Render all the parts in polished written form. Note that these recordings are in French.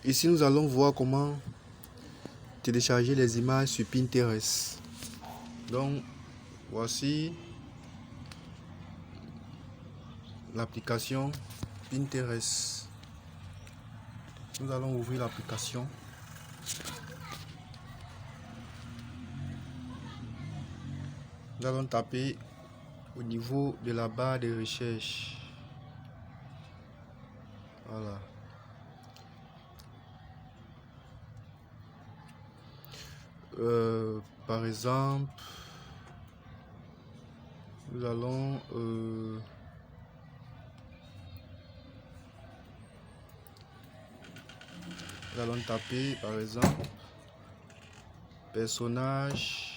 Ici, nous allons voir comment télécharger les images sur Pinterest. Donc, voici l'application Pinterest. Nous allons ouvrir l'application. Nous allons taper au niveau de la barre de recherche. Voilà. Par exemple, nous allons taper par exemple personnage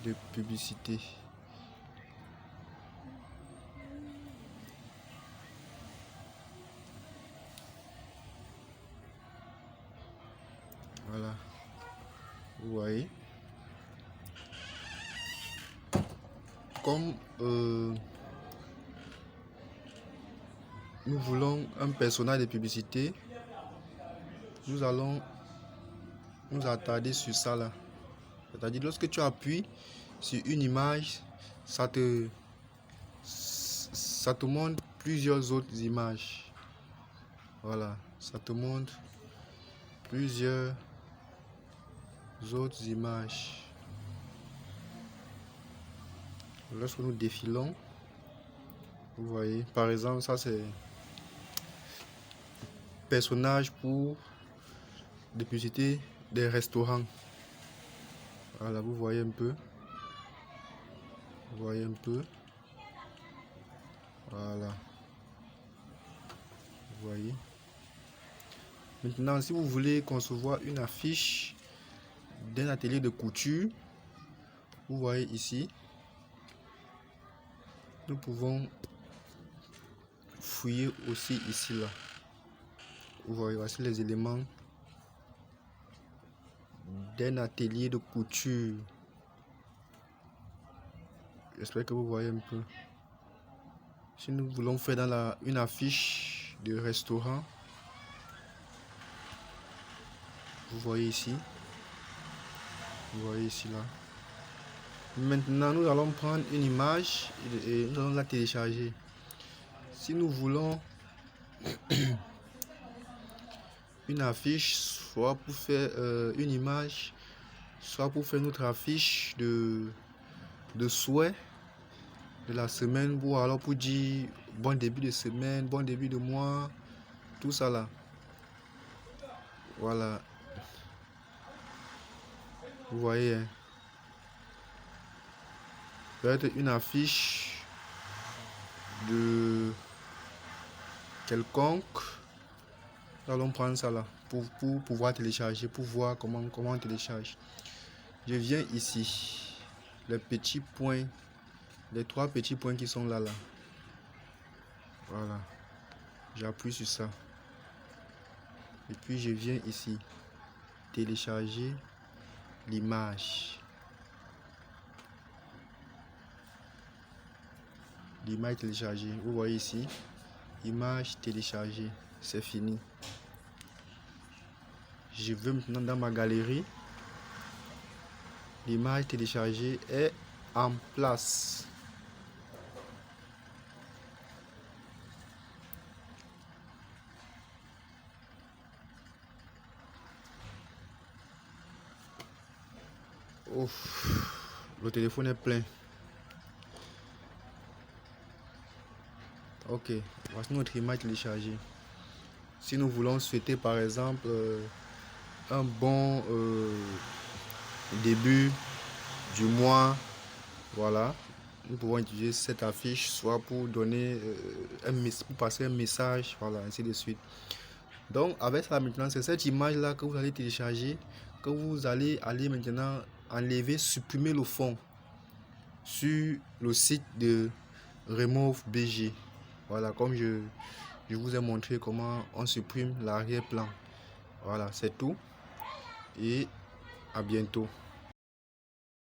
de publicité. Voilà, vous voyez, comme nous voulons un personnage de publicité, nous allons nous attarder sur ça là. C'est-à-dire, lorsque tu appuies sur une image, ça te montre plusieurs autres images. Voilà, ça te montre plusieurs autres images. Lorsque nous défilons, vous voyez, par exemple, ça c'est personnage pour des publicités des restaurants. Voilà, vous voyez un peu. Vous voyez un peu. Voilà. Vous voyez. Maintenant, si vous voulez concevoir une affiche d'un atelier de couture, vous voyez ici, nous pouvons fouiller aussi ici là. Vous voyez, voici les éléments d'un atelier de couture. J'espère que vous voyez un peu. Si nous voulons faire dans une affiche de restaurant, vous voyez ici. Vous voyez ici là. Maintenant, nous allons prendre une image et nous allons la télécharger. Si nous voulons une affiche, soit pour faire une image, soit pour faire notre affiche de souhait de la semaine, ou alors pour dire bon début de semaine, bon début de mois, tout ça là. Voilà. Vous voyez, hein? Peut-être une affiche de quelconque. Nous allons prendre ça là pour pouvoir télécharger, pour voir comment on télécharge. Je viens ici, les petits points, les 3 petits points qui sont là. Voilà, j'appuie sur ça et puis je viens ici télécharger l'image. L'image téléchargée, vous voyez ici, image téléchargée, c'est fini. Je veux maintenant dans ma galerie, l'image téléchargée est en place. Ouf, le téléphone est plein. Ok, voici notre image téléchargée. Si nous voulons souhaiter par exemple un bon début du mois, voilà, nous pouvons utiliser cette affiche soit pour donner pour passer un message, voilà, ainsi de suite. Donc avec ça maintenant, c'est cette image là que vous allez télécharger, que vous allez aller maintenant enlever, supprimer le fond sur le site de Remove BG. Voilà, comme je vous ai montré comment on supprime l'arrière-plan. Voilà, c'est tout et à bientôt.